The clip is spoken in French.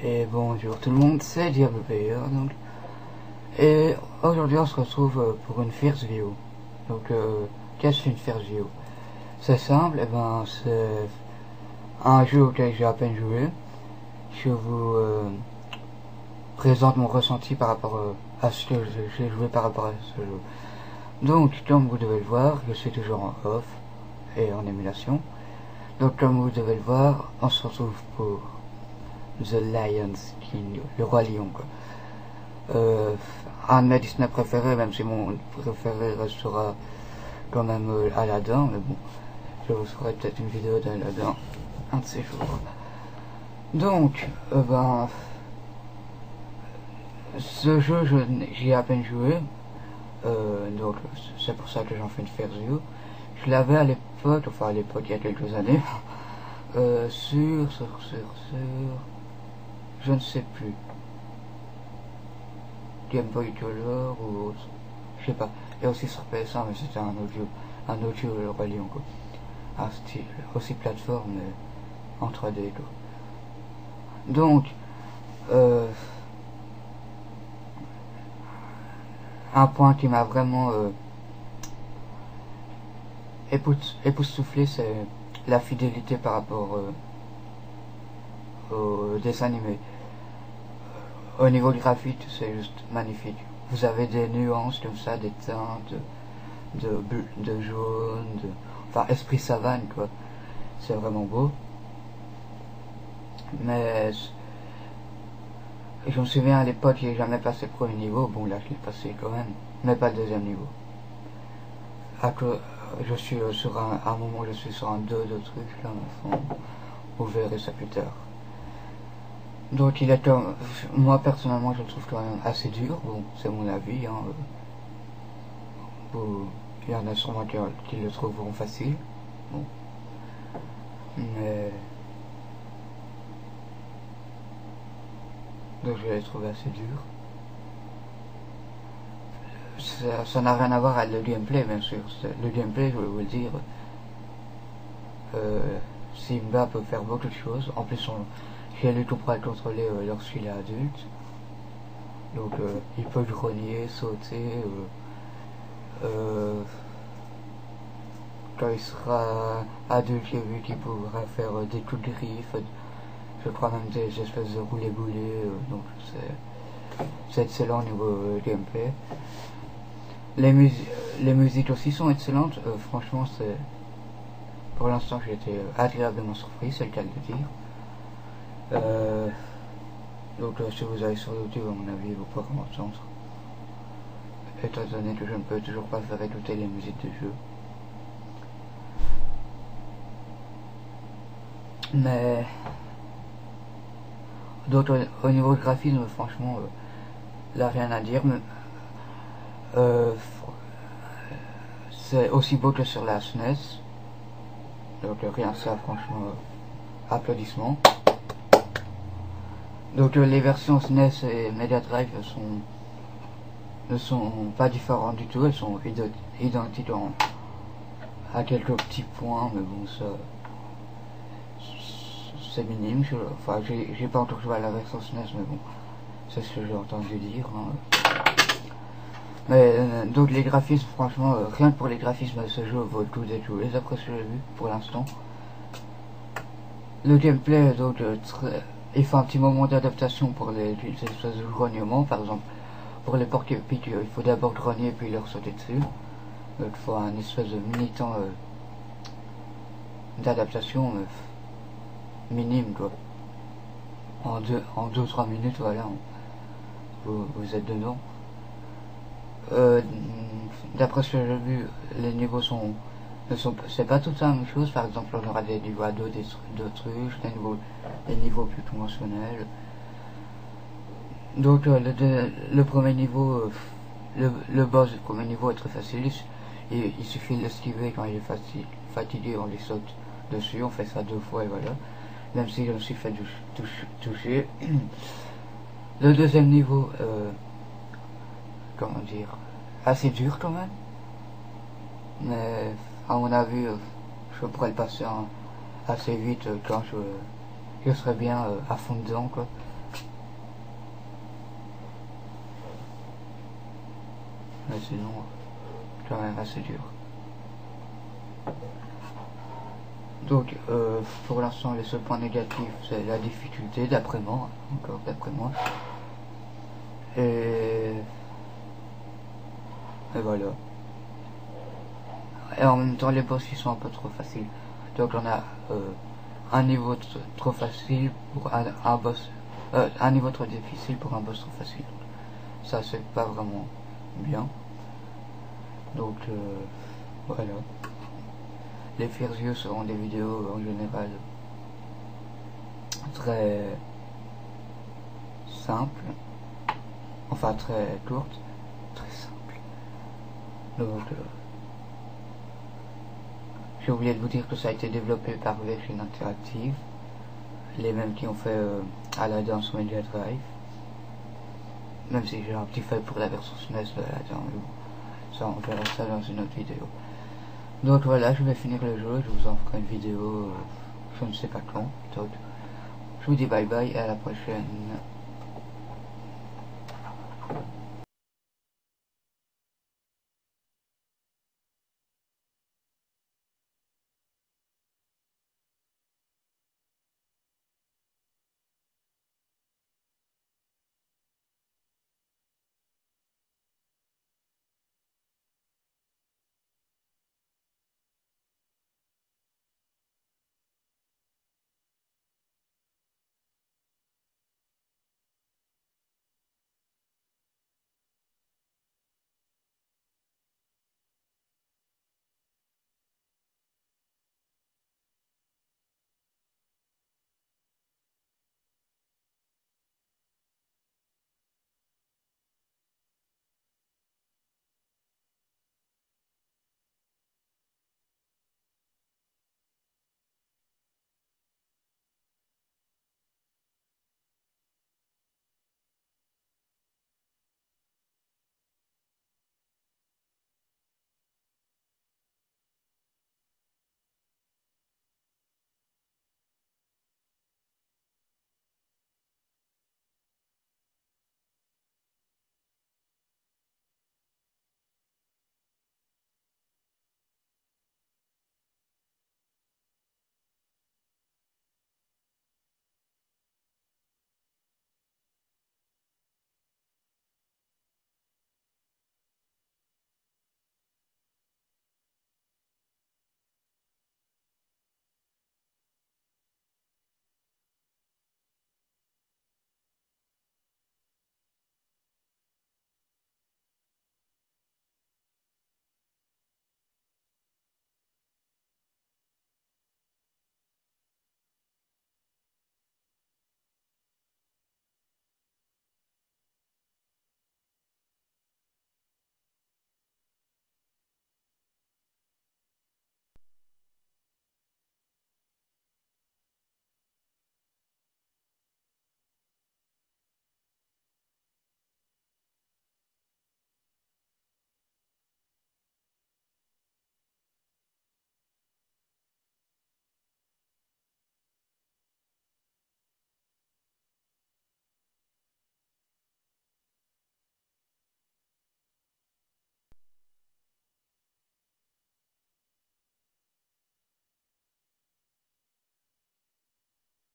Et bonjour tout le monde, c'est Diablo Player donc. Et aujourd'hui on se retrouve pour une first view. Donc qu'est-ce qu'une first view? C'est simple, et ben c'est un jeu auquel j'ai à peine joué. Je vous présente mon ressenti par rapport à ce que j'ai joué par rapport à ce jeu. Donc comme vous devez le voir, je suis toujours en off et en émulation. Donc comme vous devez le voir, on se retrouve pour The Lion King, le roi lion quoi. Un de mes Disney préférés, même si mon préféré restera quand même Aladdin, mais bon, je vous ferai peut-être une vidéo d'Aladdin un de ces jours. Donc, ce jeu, j'y ai à peine joué, donc c'est pour ça que j'en fais une first view. Je l'avais à l'époque, enfin à l'époque il y a quelques années, sur, je ne sais plus, Game Boy Color ou autre, je sais pas, et aussi sur PS1, mais c'était un autre jeu, le Roi Lion quoi. Un style, aussi plateforme, mais en 3D quoi. Donc, un point qui m'a vraiment époustouflé, c'est la fidélité par rapport au dessin animé. Au niveau graphique, c'est juste magnifique. Vous avez des nuances comme ça, des teintes de jaune, enfin esprit savane quoi. C'est vraiment beau. Mais je me souviens à l'époque, j'ai jamais passé le premier niveau. Bon là, je l'ai passé quand même, mais pas le deuxième niveau. Je suis sur un moment, je suis sur un 2 de trucs là, vous verrez ça plus tard. Donc il est moi personnellement je le trouve quand même assez dur, bon c'est mon avis, hein. Il y en a sûrement qui le trouveront facile, bon. Mais donc je l'ai trouvé assez dur. Ça n'a rien à voir avec le gameplay bien sûr, le gameplay je vais vous le dire, Simba peut faire beaucoup de choses, en plus j'ai lu qu'on pourra le contrôler lorsqu'il est adulte. Donc il peut grogner, sauter, quand il sera adulte, j'ai vu qu'il pourra faire des coups de griffes, je crois même des espèces de roulés-boulés, donc c'est excellent au niveau gameplay. Les musiques aussi sont excellentes, franchement c'est... Pour l'instant j'ai été agréablement surpris, c'est le cas de le dire. Donc si vous allez sur YouTube, à mon avis, vous pourrez m'entendre. Étant donné que je ne peux toujours pas faire écouter les musiques du jeu. Mais... Donc au niveau du graphisme, franchement, là rien à dire. Mais, c'est aussi beau que sur la SNES. Donc rien ça, franchement, applaudissements. Donc les versions SNES et Mega Drive ne sont pas différentes du tout, elles sont identiques à quelques petits points, mais bon ça c'est minime. Enfin j'ai pas encore joué à la version SNES, mais bon c'est ce que j'ai entendu dire, hein. Mais donc les graphismes, franchement, rien que pour les graphismes, ce jeu vaut le coup d'être joué, d'après ce que j'ai vu pour l'instant. Le gameplay, donc, il faut un petit moment d'adaptation pour les espèces de grognements, par exemple. Pour les porc-épics, il faut d'abord grogner puis leur sauter dessus. Donc il faut un espèce de mini-temps d'adaptation minime, quoi. En 2-3 minutes, voilà, vous êtes dedans. D'après ce que j'ai vu, les niveaux c'est pas tout la même chose. Par exemple, on aura des niveaux à d'autres trucs, des niveaux plus conventionnels. Donc le premier niveau, le boss du premier niveau est très facile. Il suffit de l'esquiver quand il est fatigué, on les saute dessus, on fait ça 2 fois et voilà. Même si je me suis fait toucher. Le deuxième niveau, comment dire, assez dur quand même, mais à mon avis je pourrais le passer assez vite quand je serai bien à fond dedans quoi. mais sinon quand même assez dur. Donc pour l'instant les seuls points négatifs c'est la difficulté d'après moi, encore d'après moi. Et voilà. Et en même temps les boss ils sont un peu trop faciles. Donc on a un niveau trop facile pour un boss, un niveau trop difficile pour un boss trop facile. Ça c'est pas vraiment bien. Donc voilà. Les Fears View seront des vidéos en général très simples, enfin très courtes, très simples. Donc j'ai oublié de vous dire que ça a été développé par Virgin Interactive, les mêmes qui ont fait Aladdin sur Mega Drive. Même si j'ai un petit faible pour la version SNES de Aladdin, mais bon, ça on verra ça dans une autre vidéo. Donc voilà, je vais finir le jeu, je vous en ferai une vidéo, je ne sais pas quand. Donc je vous dis bye bye et à la prochaine.